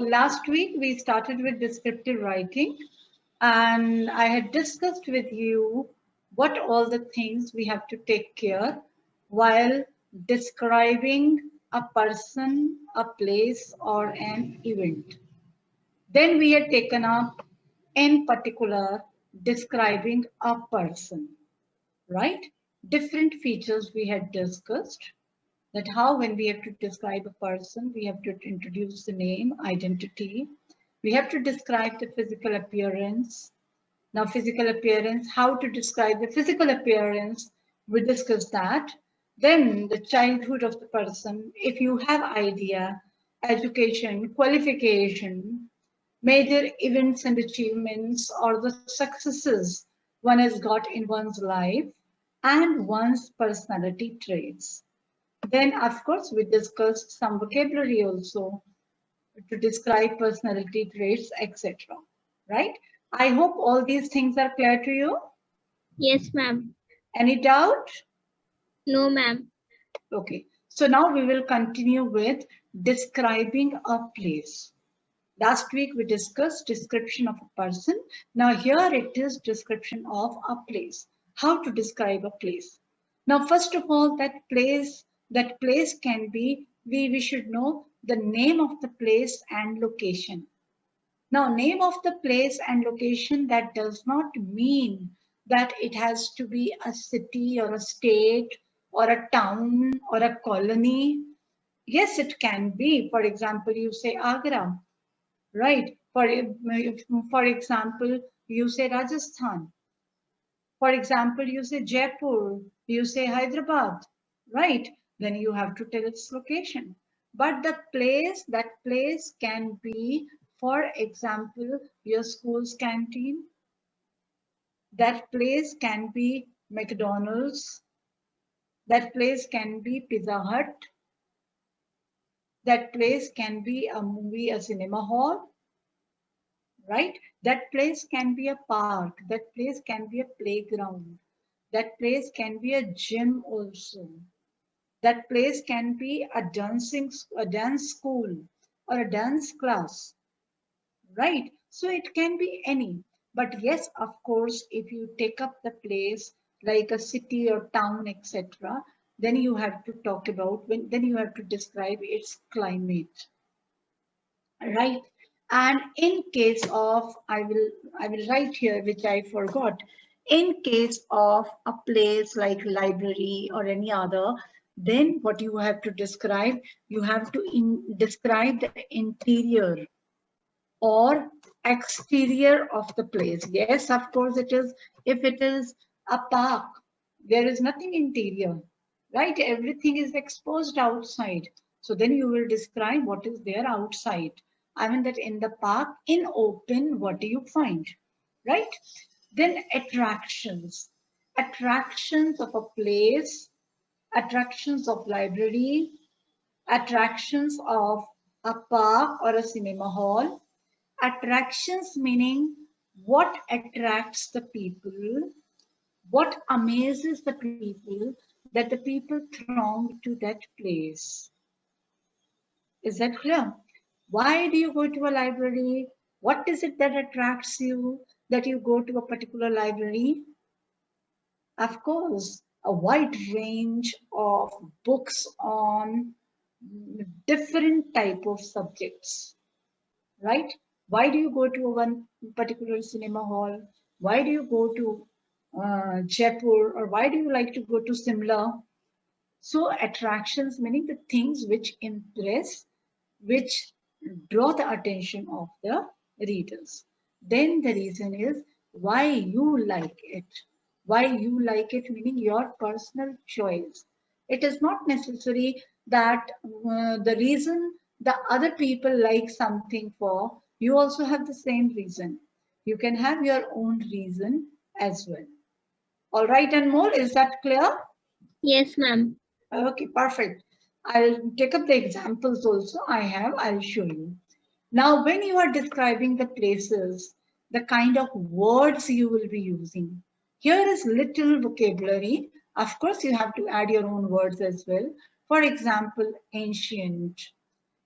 Last week we started with descriptive writing, and I had discussed with you what all the things we have to take care while describing a person, a place, or an event. Then we had taken up, in particular, describing a person, right? Different features we had discussed, that how when we have to describe a person, we have to introduce the name, identity. We have to describe the physical appearance. Now, physical appearance, how to describe the physical appearance, we discussed that. Then the childhood of the person, if you have idea, education, qualification, major events and achievements, or the successes one has got in one's life, and one's personality traits. Then, of course, we discussed some vocabulary also to describe personality traits, etc. Right? I hope all these things are clear to you. Yes, ma'am. Any doubt? No, ma'am. Okay. So now we will continue with describing a place. Last week we discussed description of a person. Now here it is description of a place. How to describe a place? Now first of all, that place can be, we should know the name of the place and location. Now name of the place and location, that does not mean that it has to be a city or a state or a town or a colony. Yes, it can be. For example, you say Agra, right? For example, you say Rajasthan. For example, you say Jaipur, you say Hyderabad, right? Then you have to tell its location. But that place can be, for example, your school's canteen. That place can be McDonald's. That place can be Pizza Hut. That place can be a movie, a cinema hall, right? That place can be a park, that place can be a playground, that place can be a gym also, that place can be a dance school or a dance class, right? So it can be any. But yes, of course, if you take up the place like a city or town, etc., then you have to talk about then you have to describe its climate, right? And in case of, I will write here, which I forgot. In case of a place like library or any other, then what you have to describe, you have to describe the interior or exterior of the place. Yes, of course it is. If it is a park, there is nothing interior, right? Everything is exposed outside. So then you will describe what is there outside. I mean that in the park, in open, what do you find, right? Then attractions. Attractions of a place, attractions of library, attractions of a park or a cinema hall. Attractions meaning what attracts the people, what amazes the people, that the people throng to that place. Is that clear? Why do you go to a library? What is it that attracts you that you go to a particular library? Of course, a wide range of books on different type of subjects, right? Why do you go to one particular cinema hall? Why do you go to Jaipur, or why do you like to go to Simla? So attractions meaning the things which impress, which draw the attention of the readers. Then the reason is why you like it. Why you like it meaning your personal choice. It is not necessary that the reason the other people like something for, you also have the same reason. You can have your own reason as well. All right, and more, is that clear? Yes, ma'am. Okay, perfect. I'll take up the examples also I'll show you. Now, when you are describing the places, the kind of words you will be using, here is little vocabulary. Of course, you have to add your own words as well. For example, ancient,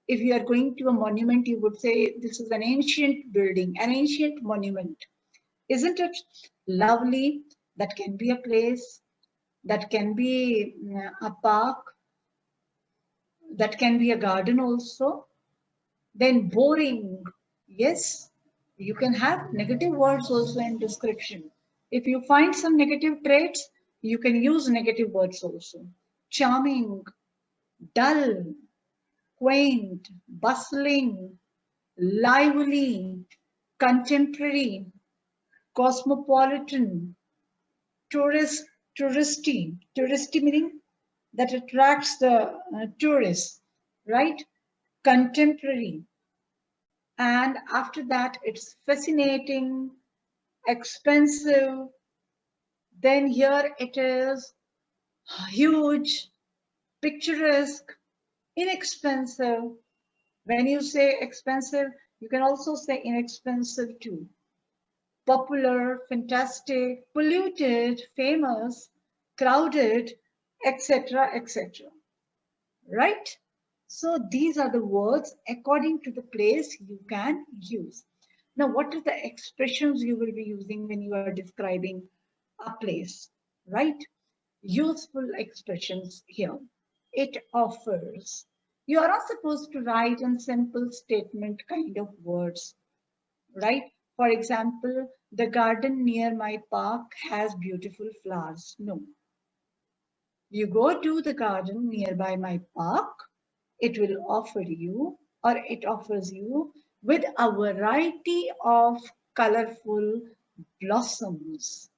If you are going to a monument, you would say this is an ancient building, an ancient monument. Isn't it lovely? That can be a place, that can be a park, that can be a garden also. Then boring. Yes, you can have negative words also in description. If you find some negative traits, you can use negative words also. Charming, dull, quaint, bustling, lively, contemporary, cosmopolitan, tourist, touristy meaning that attracts the tourists, right? Contemporary, and after that it's fascinating, expensive. Then here it is huge, picturesque, inexpensive. When you say expensive, you can also say inexpensive too. Popular, fantastic, polluted, famous, crowded, etc., etc. Right? So these are the words according to the place you can use. Now, what are the expressions you will be using when you are describing a place? Right? Useful expressions here. It offers. You are not supposed to write in simple statement kind of words, right? For example, the garden near my park has beautiful flowers. No, you go to the garden nearby my park, it will offer you or it offers you with a variety of colorful blossoms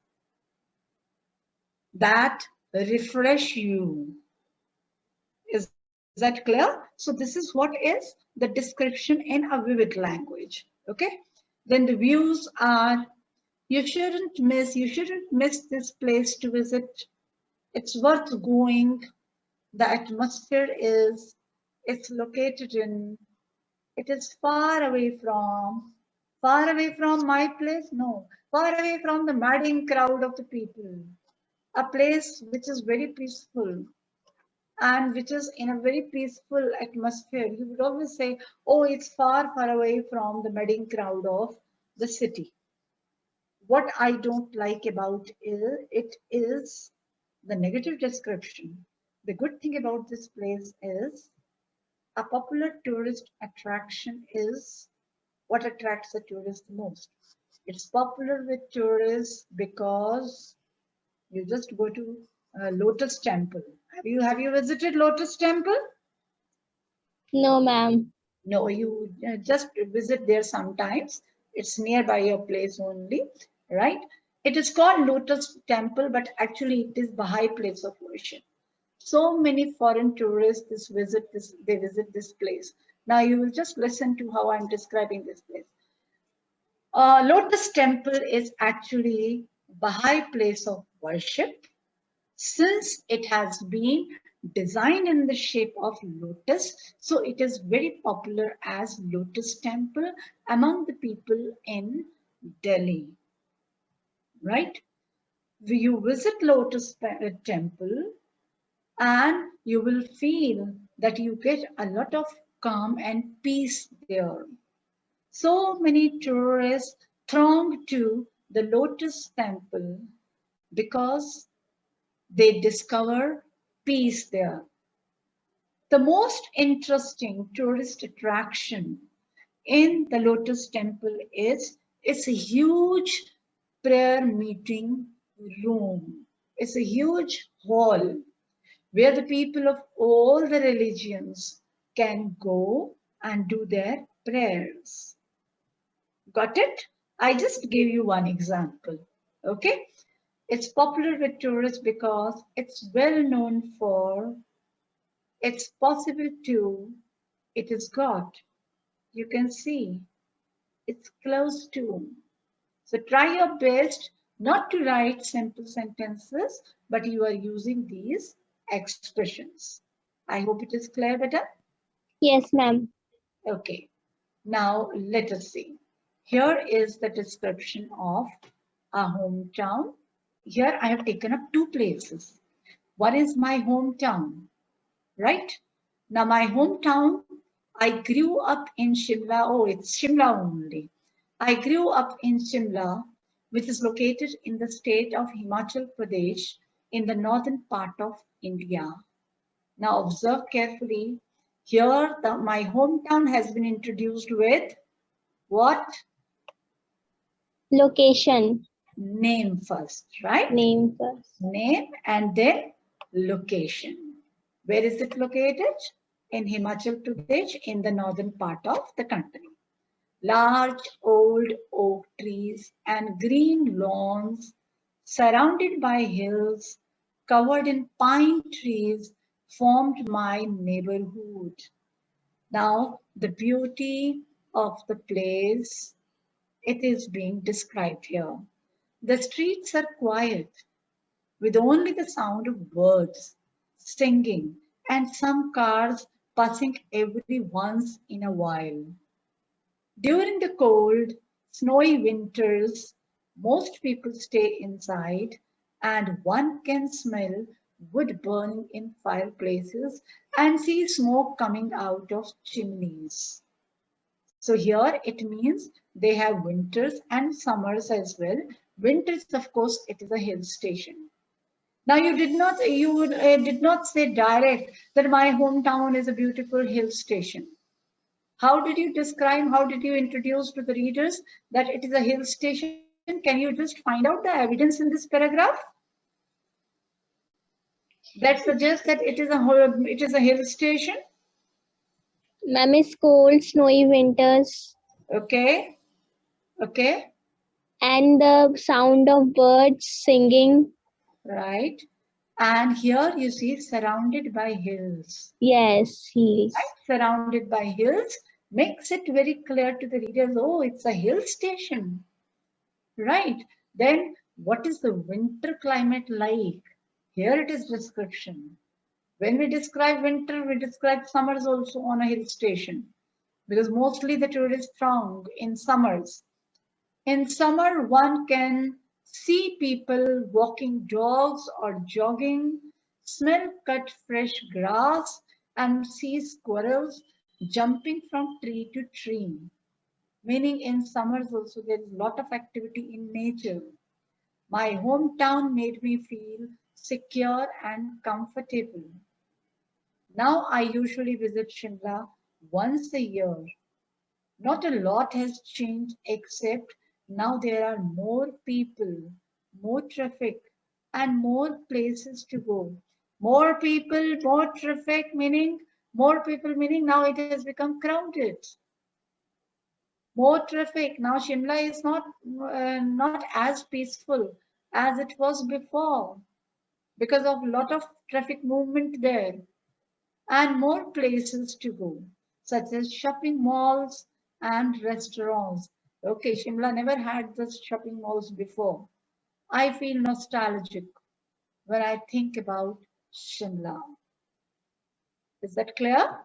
that refresh you. Is that clear? So this is what is the description in a vivid language. Okay. Then the views are you shouldn't miss this place to visit. It's worth going. The atmosphere is, it's located in, it is far away from my place, no, far away from the madding crowd of the people, a place which is very peaceful and which is in a very peaceful atmosphere. You would always say, oh, it's far away from the madding crowd of the city. What I don't like about it is the negative description. The good thing about this place is a popular tourist attraction is what attracts the tourists the most. It's popular with tourists because you just go to Lotus Temple. Have you visited Lotus Temple? No, ma'am. No, you just visit there sometimes. It's nearby your place only, right? It is called Lotus Temple, but actually it is Baha'i place of worship. So many foreign tourists visit this place. Now you will just listen to how I'm describing this place. Lotus Temple is actually Baha'i place of worship since it has been designed in the shape of lotus, so it is very popular as Lotus Temple among the people in Delhi, right? You visit Lotus Temple and you will feel that you get a lot of calm and peace there. So many tourists throng to the Lotus Temple because they discover peace there. The most interesting tourist attraction in the Lotus Temple is it's a huge prayer meeting room. It's a huge hall where the people of all the religions can go and do their prayers. Got it? I just gave you one example. Okay? It's popular with tourists because it's well known for it's possible to, it is got, you can see, it's close to. So try your best not to write simple sentences, but you are using these expressions. I hope it is clear, better. Yes, ma'am. Okay, now let us see. Here is the description of our hometown. Here I have taken up two places. One is my hometown, right? Now, my hometown, I grew up in Shimla. Oh, it's Shimla only. I grew up in Shimla, which is located in the state of Himachal Pradesh in the northern part of India. Now observe carefully. Here, my hometown has been introduced with what? Location. Name first, right? Name first. Name and then location. Where is it located? In Himachal Pradesh, in the northern part of the country. Large old oak trees and green lawns surrounded by hills covered in pine trees formed my neighborhood. Now, the beauty of the place, it is being described here. The streets are quiet with only the sound of birds singing and some cars passing every once in a while. During the cold, snowy winters, most people stay inside and one can smell wood burning in fireplaces and see smoke coming out of chimneys. So here it means they have winters and summers as well. Winters, of course, it is a hill station. Now did not say direct that my hometown is a beautiful hill station. How did you describe, how did you introduce to the readers that it is a hill station? Can you just find out the evidence in this paragraph that suggests that it is a hill station? Ma'am, is cold, snowy winters, Okay, okay, and the sound of birds singing. right. And here you see surrounded by hills. Yes, hills. Right? Surrounded by hills makes it very clear to the readers, oh, it's a hill station. Right. Then what is the winter climate like? Here it is description. When we describe winter, we describe summers also on a hill station because mostly the tourists throng in summers. In summer, one can see people walking dogs or jogging, smell cut fresh grass, and see squirrels jumping from tree to tree. Meaning in summers also there is a lot of activity in nature. My hometown made me feel secure and comfortable. Now I usually visit Shimla once a year. Not a lot has changed except now there are more people, more traffic, and more places to go. More people, more traffic, meaning more people, meaning now it has become crowded. More traffic. Now Shimla is not as peaceful as it was before because of a lot of traffic movement there and more places to go, such as shopping malls and restaurants. Okay, Shimla never had such shopping malls before. I feel nostalgic when I think about Shimla. Is that clear?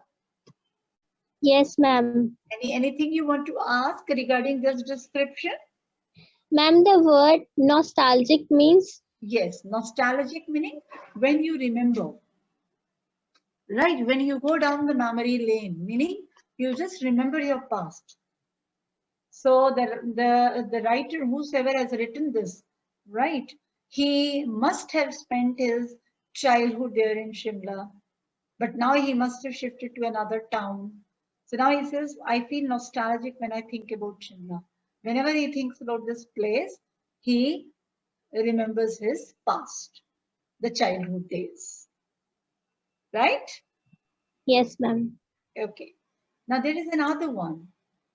Yes, ma'am. Anything you want to ask regarding this description? Ma'am, the word nostalgic means Yes, nostalgic meaning when you remember, right? When you go down the memory lane, meaning you just remember your past. So the writer, whosoever has written this, right? He must have spent his childhood there in Shimla, but now he must have shifted to another town. So now he says, I feel nostalgic when I think about Shimla. Whenever he thinks about this place, he remembers his past, the childhood days, right? yes, ma'am. Okay. Now there is another one.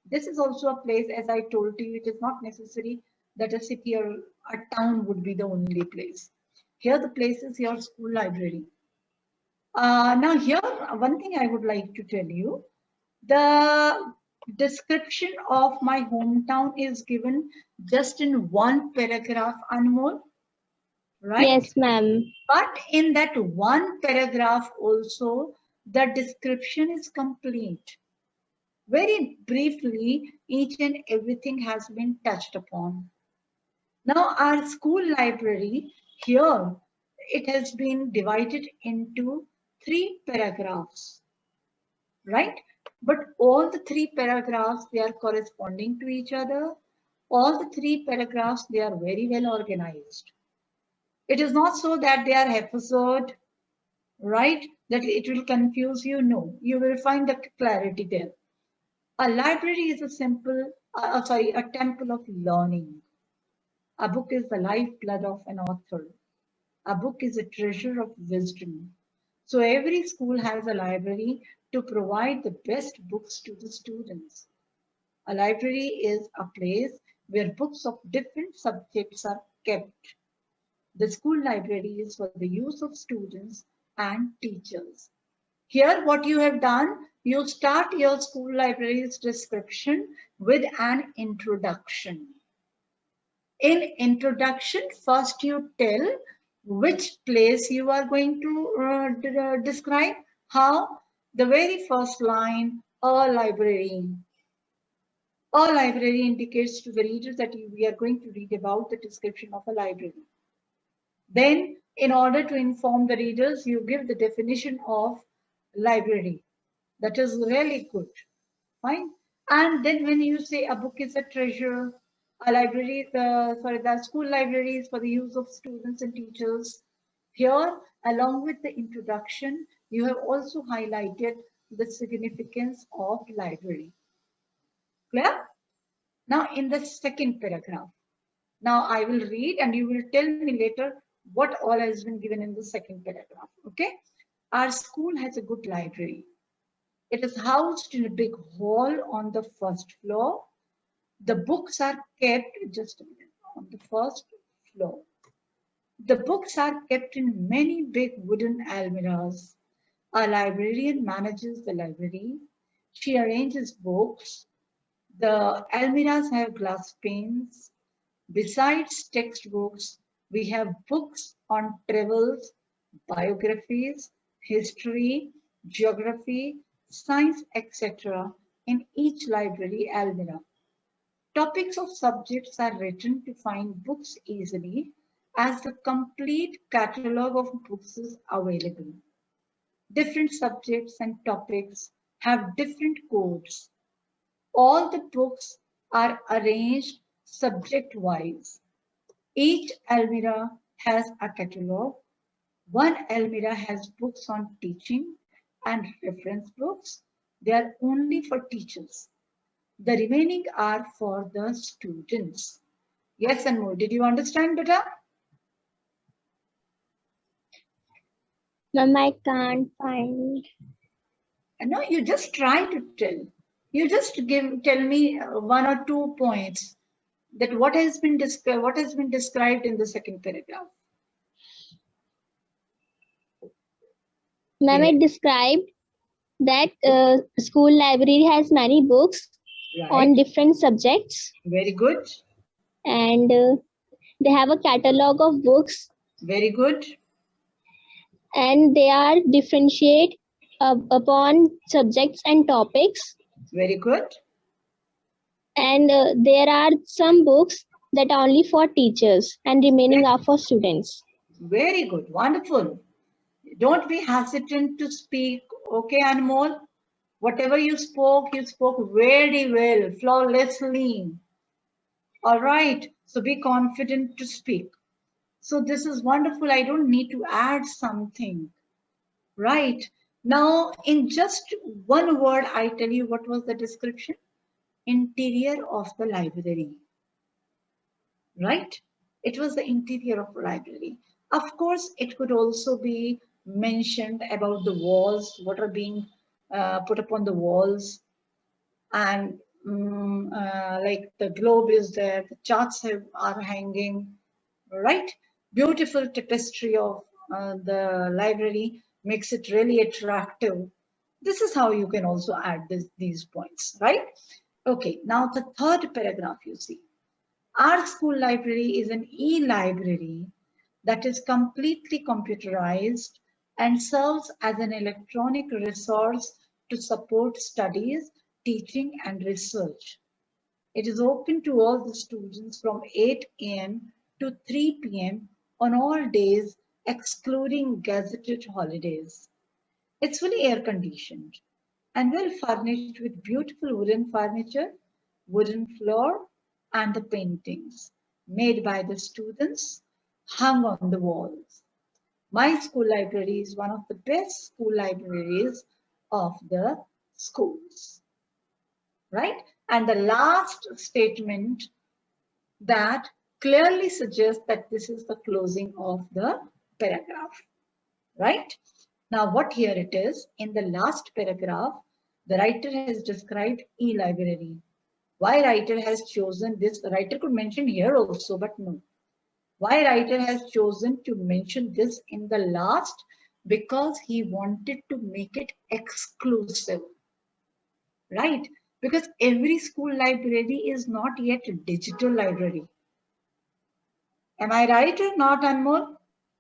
This is also a place, as I told you, it is not necessary that a city or a town would be the only place. Here the place is your school library. Now here, one thing I would like to tell you, the description of my hometown is given just in one paragraph, Anmol, right? Yes, ma'am. But in that one paragraph also, the description is complete. Very briefly, each and everything has been touched upon. Now, our school library here, it has been divided into three paragraphs, right? But all the three paragraphs, they are corresponding to each other. All the three paragraphs, they are very well organized. It is not so that they are episode, right? That it will confuse you. No, you will find the clarity there. A library is a a temple of learning. A book is the lifeblood of an author. A book is a treasure of wisdom. So every school has a library to provide the best books to the students. A library is a place where books of different subjects are kept. The school library is for the use of students and teachers. Here, what you have done, you start your school library's description with an introduction. In introduction, first you tell which place you are going to describe. How? The very first line, a library. A library indicates to the reader that we are going to read about the description of a library. Then, in order to inform the readers, you give the definition of library. That is really good. Fine. And then when you say a book is a treasure, a library, the school library is for the use of students and teachers. Here, along with the introduction, you have also highlighted the significance of library. Clear? Now, in the second paragraph, now I will read and you will tell me later what all has been given in the second paragraph. Okay? Our school has a good library. It is housed in a big hall on the first floor. The books are kept, just a minute, on the first floor. The books are kept in many big wooden almirahs. A librarian manages the library. She arranges books. The almirahs have glass panes. Besides textbooks, we have books on travels, biographies, history, geography, science, etc. in each library almirah. Topics of subjects are written to find books easily as the complete catalogue of books is available. Different subjects and topics have different codes. All the books are arranged subject wise. Each almirah has a catalogue. One almirah has books on teaching and reference books. They are only for teachers. The remaining are for the students. Yes, and more. Did you understand, beta? Ma'am, I can't find. No, you just try to tell. You just tell me one or two points that what has been described in the second paragraph. Ma'am, Yeah, it described that school library has many books on right. different subjects, Very good. and they have a catalog of books, Very good. and they are differentiate upon subjects and topics, Very good. and there are some books that are only for teachers and remaining are for students. Very good. Wonderful. Don't be hesitant to speak. Okay, Anmol? Whatever you spoke very well, flawlessly. All right. So be confident to speak. So this is wonderful. I don't need to add something. Right. Now, in just one word, I tell you what was the description. Interior of the library. Right? It was the interior of a library. Of course, it could also be mentioned about the walls, what are being put upon the walls, and like the globe is there, the charts are hanging, right? Beautiful tapestry of the library makes it really attractive. This is how you can also add these points, right? Okay, now the third paragraph you see. Our school library is an e-library that is completely computerized and serves as an electronic resource to support studies, teaching, and research. It is open to all the students from 8 a.m. to 3 p.m. on all days, excluding gazetted holidays. It's fully air conditioned. and well furnished with beautiful wooden furniture, wooden floor, and the paintings made by the students hung on the walls. My school library is one of the best school libraries of the schools, right? And the last statement that clearly suggests that this is the closing of the paragraph, right? Now, what here it is, in the last paragraph, the writer has described e-library. Why writer has chosen this? The writer could mention here also, but no. Why writer has chosen to mention this in the last? Because he wanted to make it exclusive, right? Because every school library is not yet a digital library. Am I right or not, Anmol?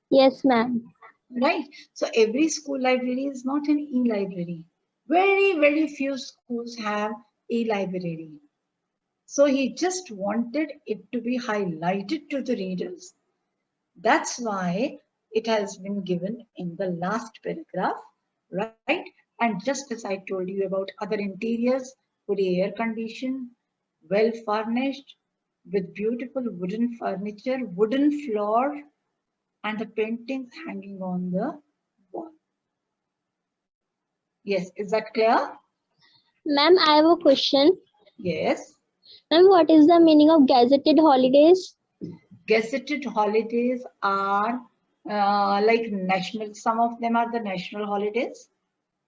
Yes, ma'am. Right. So every school library is not an e-library. Very, very few schools have e-library. So he just wanted it to be highlighted to the readers. That's why it has been given in the last paragraph, right? And just as I told you about other interiors, fully air conditioned, well furnished, with beautiful wooden furniture, wooden floor, and the paintings hanging on the wall. Yes, is that clear? Ma'am, I have a question. Yes. Ma'am, what is the meaning of gazetted holidays? Gazetted holidays are like national, some of them are the national holidays,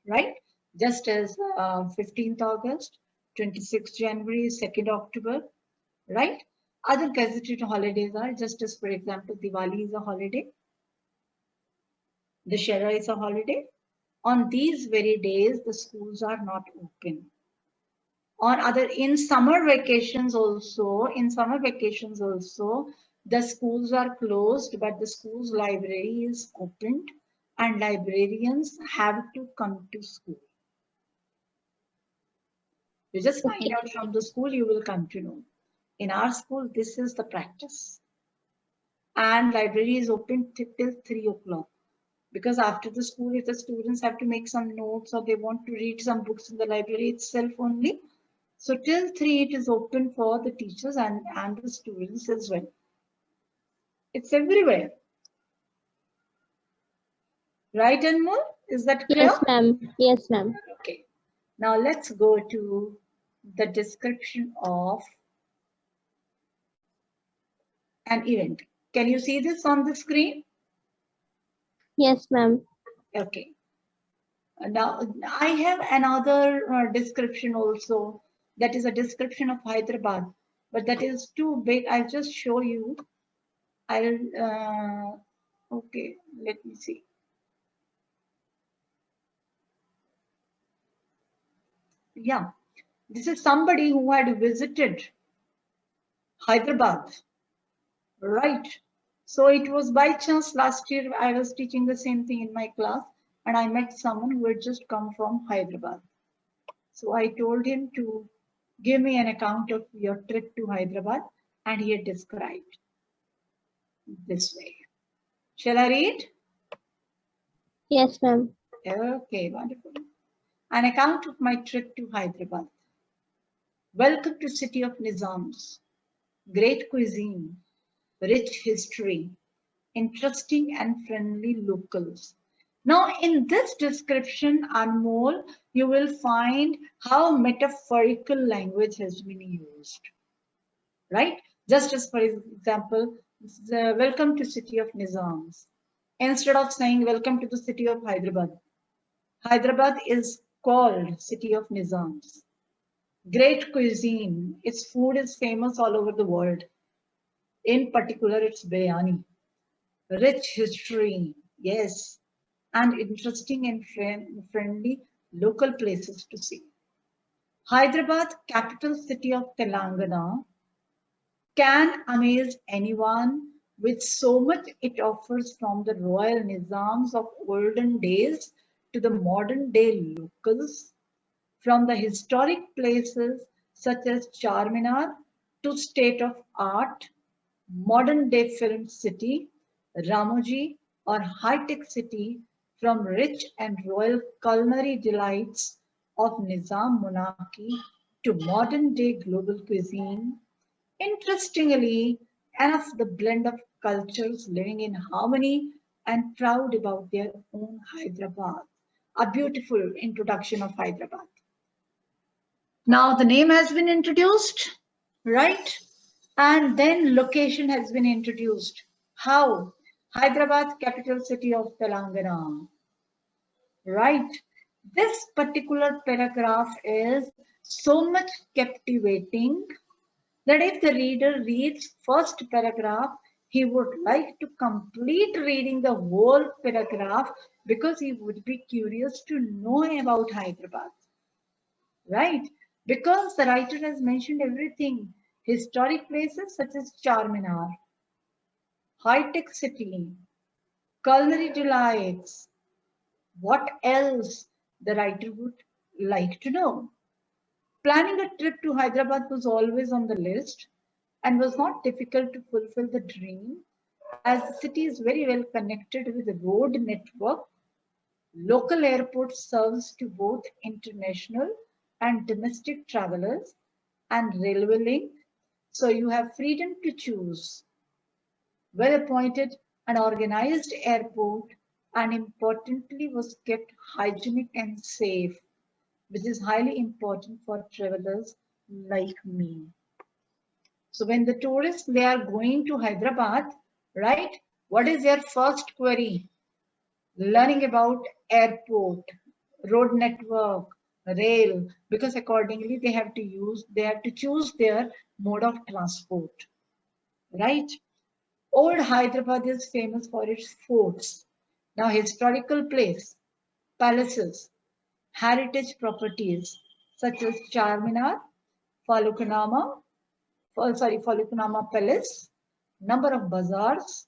right? Just as 15th August, 26th January, 2nd October, right? Other gazetted holidays are just as, for example, Diwali is a holiday, Dussehra is a holiday. On these very days, the schools are not open. On other, in summer vacations also, the schools are closed, but the school's library is opened and librarians have to come to school. You just find Okay. out from the school, you will come to know. In our school, this is the practice. And library is open till 3 o'clock. Because after the school, if the students have to make some notes or they want to read some books in the library itself only, so till 3 it is open for the teachers and the students as well. It's everywhere. Right, Anmol? Is that clear? Yes, ma'am. Yes, ma'am. Okay. Now let's go to the description of an event. Can you see this on the screen? Yes, ma'am. Okay. Now I have another description also. That is a description of Hyderabad, but that is too big. I'll just show you. I'll, okay, let me see. Yeah, this is somebody who had visited Hyderabad, right? So it was by chance last year I was teaching the same thing in my class and I met someone who had just come from Hyderabad. So I told him to give me an account of your trip to Hyderabad and he had described this way. Shall I read? Yes, ma'am. Okay, wonderful. An account of my trip to Hyderabad. Welcome to City of Nizams. Great cuisine, rich history, interesting and friendly locals. Now, in this description, Anmol, you will find how metaphorical language has been used, right? Just as, for example, welcome to City of Nizams. Instead of saying welcome to the city of Hyderabad, Hyderabad is called City of Nizams. Great cuisine. Its food is famous all over the world. In particular, its biryani. Rich history, yes, and interesting and friendly local places to see. Hyderabad, capital city of Telangana, can amaze anyone with so much it offers, from the royal nizams of olden days to the modern day locals, from the historic places such as Charminar to state of art, modern day film city, Ramoji, or high tech city, from rich and royal culinary delights of Nizam monarchy to modern day global cuisine. Interestingly enough, the blend of cultures living in harmony and proud about their own Hyderabad. A beautiful introduction of Hyderabad. Now the name has been introduced, right? And then location has been introduced. How? Hyderabad, capital city of Telangana, right? This particular paragraph is so much captivating that if the reader reads first paragraph, he would like to complete reading the whole paragraph because he would be curious to know about Hyderabad, right? Because the writer has mentioned everything. Historic places such as Charminar, high-tech city, culinary delights. What else the writer would like to know? Planning a trip to Hyderabad was always on the list and was not difficult to fulfill the dream as the city is very well connected with the road network. Local airport serves to both international and domestic travelers and railway link. So you have freedom to choose well appointed and organized airport and importantly was kept hygienic and safe, which is highly important for travelers like me. So when the tourists they are going to Hyderabad, right? What is their first query? Learning about airport, road network, rail, because accordingly they have to choose their mode of transport, right? Old Hyderabad is famous for its forts. Now historical place, palaces, heritage properties such as Charminar, Falukanama, Falukunama Palace, number of bazaars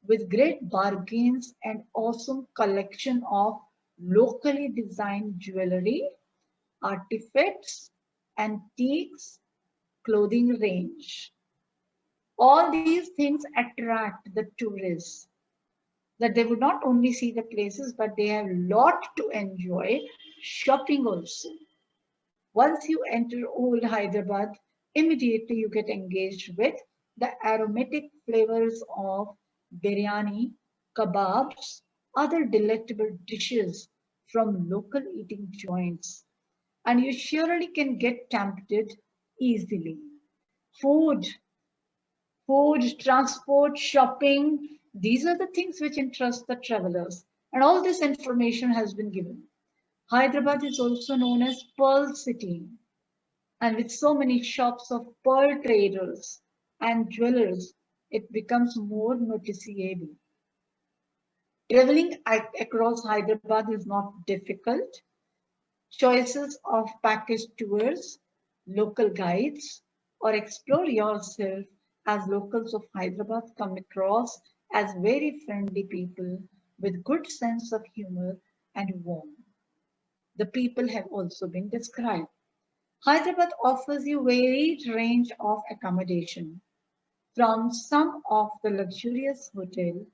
with great bargains and awesome collection of locally designed jewelry, artifacts, antiques, clothing range. All these things attract the tourists that they would not only see the places but they have a lot to enjoy shopping also. Once you enter old Hyderabad, immediately you get engaged with the aromatic flavors of biryani, kebabs, other delectable dishes from local eating joints. And you surely can get tempted easily. Food, transport, shopping, these are the things which interest the travelers. And all this information has been given. Hyderabad is also known as Pearl City and with so many shops of pearl traders and jewelers, it becomes more noticeable. Traveling across Hyderabad is not difficult. Choices of package tours, local guides, or explore yourself as locals of Hyderabad come across as very friendly people with good sense of humor and warmth. The people have also been described. Hyderabad offers you varied range of accommodation, from some of the luxurious hotel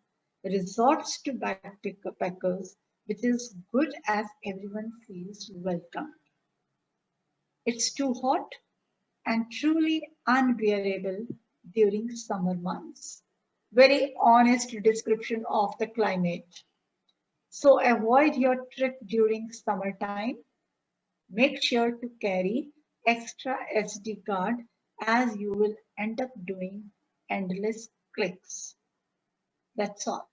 resorts to backpackers, which is good as everyone feels welcome. It's too hot and truly unbearable during summer months. Very honest description of the climate. So avoid your trip during summertime. Make sure to carry extra SD card as you will end up doing endless clicks. That's all.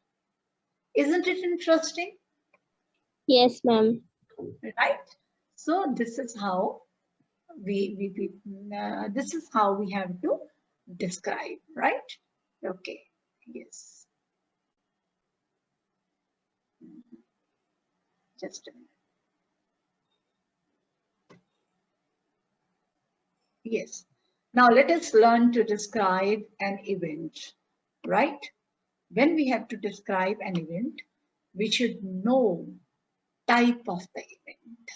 Isn't it interesting? Yes, ma'am. Right? So this is how this is how we have to describe, right? Okay. Yes. Just a minute. Yes. Now let us learn to describe an event, right? When we have to describe an event, we should know type of the event.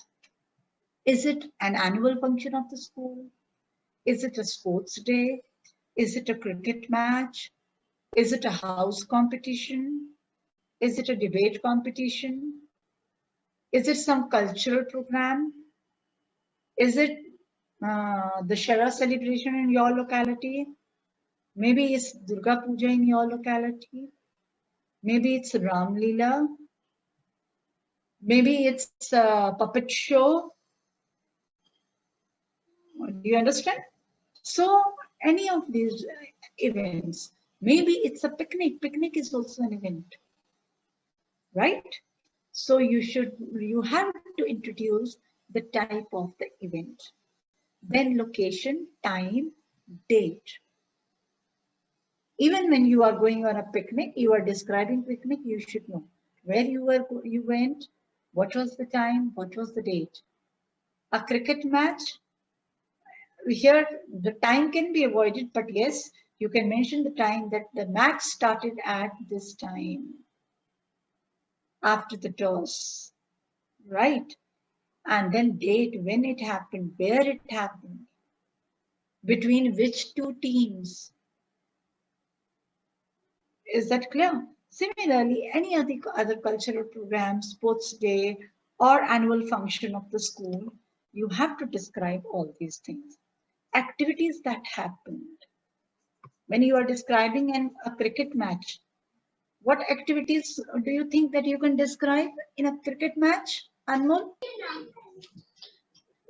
Is it an annual function of the school? Is it a sports day? Is it a cricket match? Is it a house competition? Is it a debate competition? Is it some cultural program? Is it the Shara celebration in your locality? Maybe it's Durga Puja in your locality. Maybe it's Ram Leela. Maybe it's a puppet show. Do you understand? So any of these events, maybe it's a picnic. Picnic is also an event, right? So you have to introduce the type of the event, then location, time, date. Even when you are going on a picnic, you are describing picnic, you should know where you went, what was the time, what was the date. A cricket match, here the time can be avoided, but yes, you can mention the time that the match started at this time after the toss, right? And then date, when it happened, where it happened, between which two teams. Is that clear? Similarly, any other cultural program, sports day, or annual function of the school, you have to describe all these things. Activities that happened. When you are describing a cricket match, what activities do you think that you can describe in a cricket match, Anmol?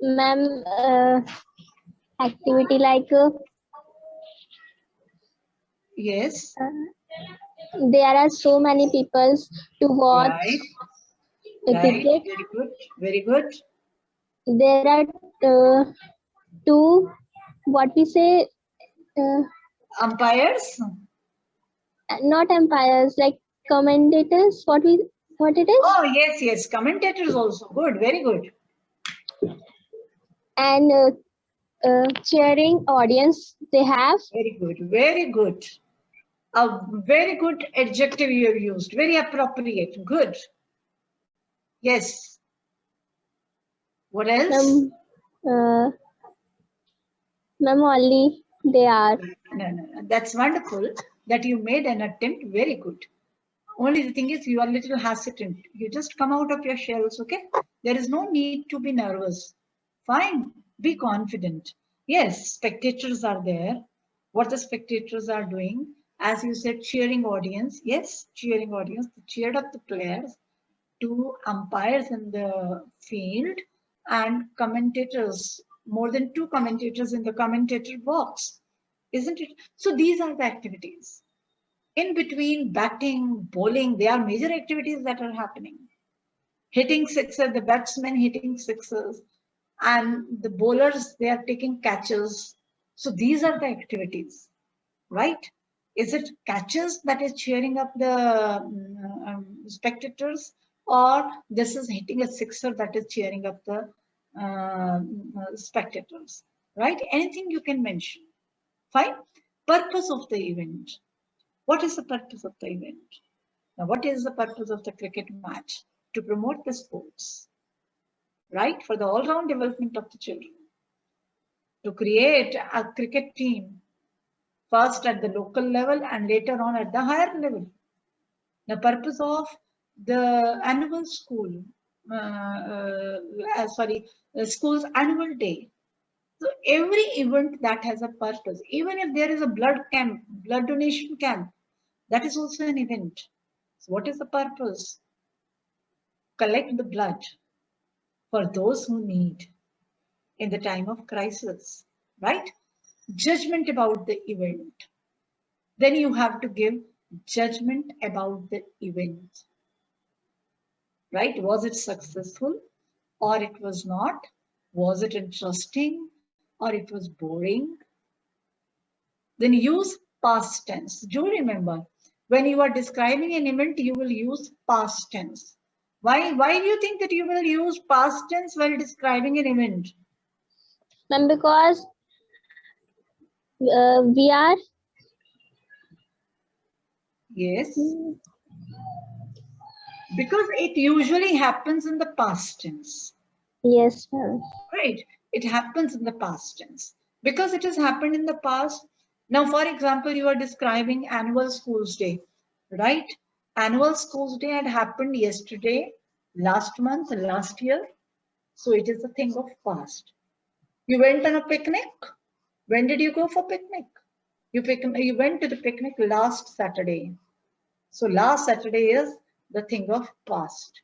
Ma'am, activity like Yes, there are so many people to watch right, right, cricket. very good, very good. There are two, what we say, uh, Umpires, not umpires, like commentators. What it is, oh yes, yes, commentators also, good, very good. and cheering audience they have. Very good, very good. A very good adjective you have used, very appropriate, good. Yes. What else? Ma'am, ma'am, only they are. No, no, no. That's wonderful that you made an attempt. Very good. Only the thing is, you are a little hesitant. You just come out of your shells, okay? There is no need to be nervous. Fine, be confident. Yes, spectators are there. What the spectators are doing, as you said, cheering audience. Yes, cheering audience. They cheered up the players, two umpires in the field, and commentators, more than two commentators in the commentator box, isn't it? So these are the activities. In between batting, bowling, there are major activities that are happening. Hitting sixer, the batsmen hitting sixers, and the bowlers, they are taking catches. So these are the activities, right? Is it catches that is cheering up the spectators, or this is hitting a sixer that is cheering up the spectators, right? Anything you can mention. Fine. Purpose of the event. What is the purpose of the event? Now, what is the purpose of the cricket match? To promote the sports, right? For the all-round development of the children. To create a cricket team, first at the local level and later on at the higher level. The purpose of the annual school, school's annual day. So every event that has a purpose, even if there is a blood camp, blood donation camp, that is also an event. So what is the purpose? Collect the blood for those who need in the time of crisis, right? Judgment about the event. Then you have to give judgment about the event, right? Was it successful or it was not? Was it interesting or it was boring? Then use past tense. Do remember, when you are describing an event, you will use past tense. Why do you think that you will use past tense while describing an event? Ma'am, because we are, Yes, because it usually happens in the past tense, yes, ma'am. right? It happens in the past tense because it has happened in the past. Now, for example, you are describing annual schools day, right? Annual schools day had happened yesterday, last month, last year. So it is a thing of past. You went on a picnic. When did you go for picnic? You went to the picnic last Saturday. So last Saturday is the thing of past,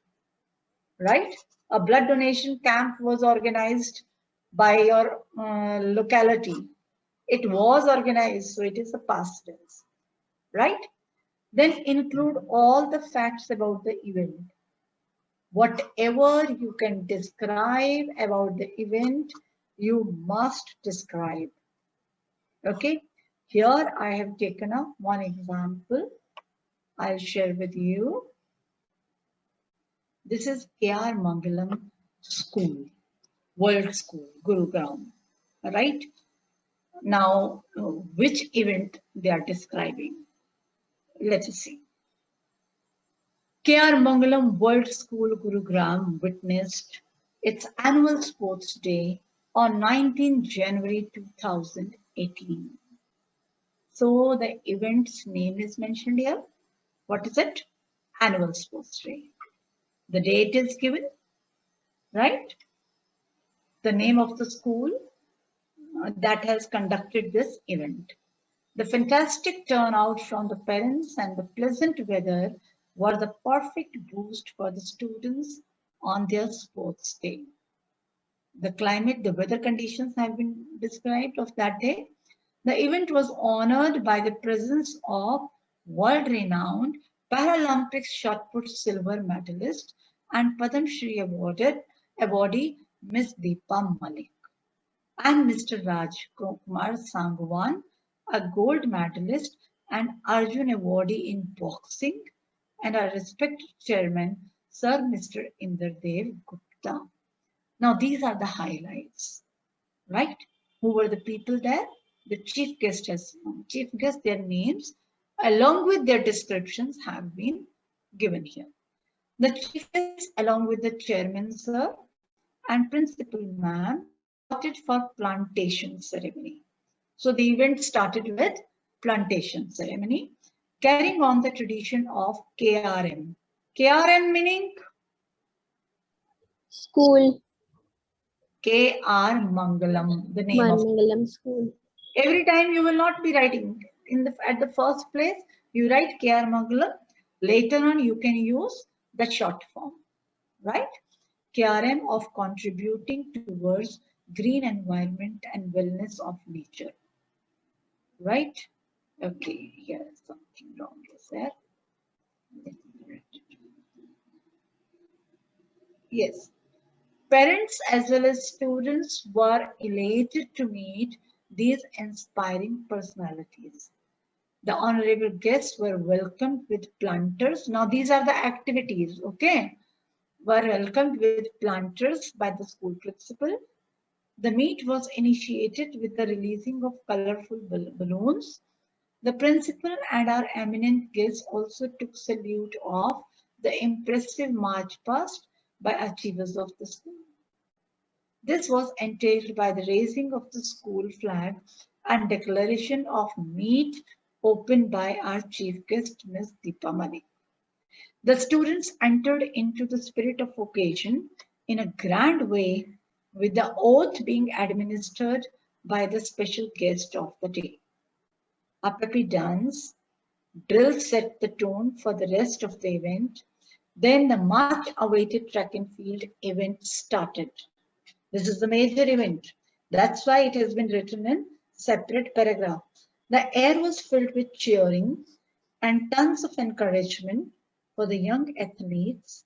right? A blood donation camp was organized by your locality. It was organized, so it is the past tense, right? Then include all the facts about the event. Whatever you can describe about the event, you must describe. Okay, here I have taken up one example. I'll share with you. This is K.R. Mangalam School, World School, Gurugram. Right? Now, which event they are describing? Let us see. K.R. Mangalam World School Gurugram witnessed its annual sports day on 19 January 2018. So the event's name is mentioned here. What is it? Annual sports day. The date is given, right? The name of the school that has conducted this event. The fantastic turnout from the parents and the pleasant weather were the perfect boost for the students on their sports day. The climate, the weather conditions have been described of that day. The event was honored by the presence of world-renowned Paralympics shot put silver medalist and Padma Shri awardee Miss Deepa Malik and Mr. Raj Kumar Sangwan, a gold medalist and Arjun awardee in boxing, and our respected chairman, Sir Mr. Inderdev Gupta. Now, these are the highlights, right? Who were the people there? The chief guest has chief guest, their names, along with their descriptions, have been given here. The chief guest, along with the chairman, sir, and principal ma'am, started for plantation ceremony. So the event started with plantation ceremony, carrying on the tradition of KRM. KRM meaning School, KR Mangalam, the name of Mangalam School. every time you will not be writing in the at the first place you write KR Mangalam. Later on you can use the short form, right? KRM of contributing towards green environment and wellness of nature, right? Okay, here is something wrong is there. Yes, parents as well as students were elated to meet these inspiring personalities. The honorable guests were welcomed with planters. Now, these are the activities, okay? Were welcomed with planters by the school principal. The meet was initiated with the releasing of colorful balloons. The principal and our eminent guests also took salute of the impressive march past by achievers of the school. This was entailed by the raising of the school flag and declaration of meet opened by our chief guest, Ms. Deepa Malik. The students entered into the spirit of occasion in a grand way, with the oath being administered by the special guest of the day. A peppy dance drill set the tone for the rest of the event. Then the much awaited track and field event started. This is the major event. That's why it has been written in separate paragraph. The air was filled with cheering and tons of encouragement for the young athletes.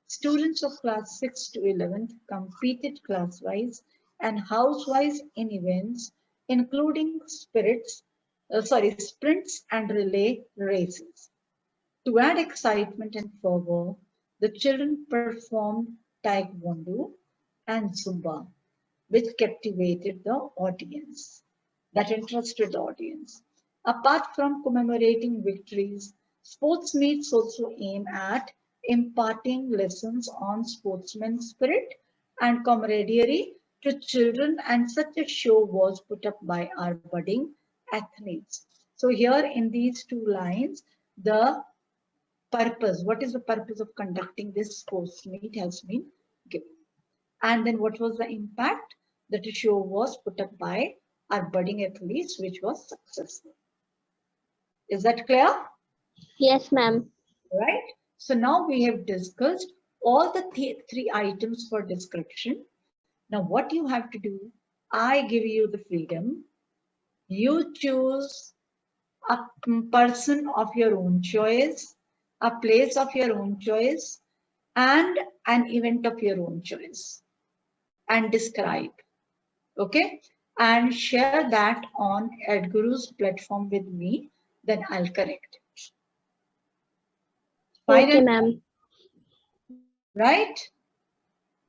Students of class 6 to 11th competed class-wise and house-wise in events, including sprints and relay races. To add excitement and fervor, the children performed taekwondo and zumba, which captivated the audience, that interested the audience. Apart from commemorating victories, sports meets also aim at imparting lessons on sportsman spirit and camaraderie to children, and such a show was put up by our budding athletes. So here in these two lines, the purpose, what is the purpose of conducting this sports meet has been given. And then what was the impact? that a show was put up by our budding athletes, which was successful. Is that clear? Yes, ma'am. Right? So now we have discussed all the three items for description. Now, what you have to do, I give you the freedom. You choose a person of your own choice, a place of your own choice, and an event of your own choice, and describe. Okay? And share that on EdGuru's platform with me, then I'll correct it. Okay, Fine, ma'am. right?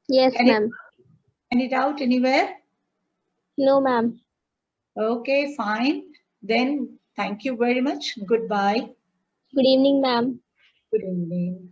Yes, Any, ma'am. any doubt anywhere? No, ma'am. Okay, fine. Then thank you very much. Goodbye. Good evening, ma'am. Good evening.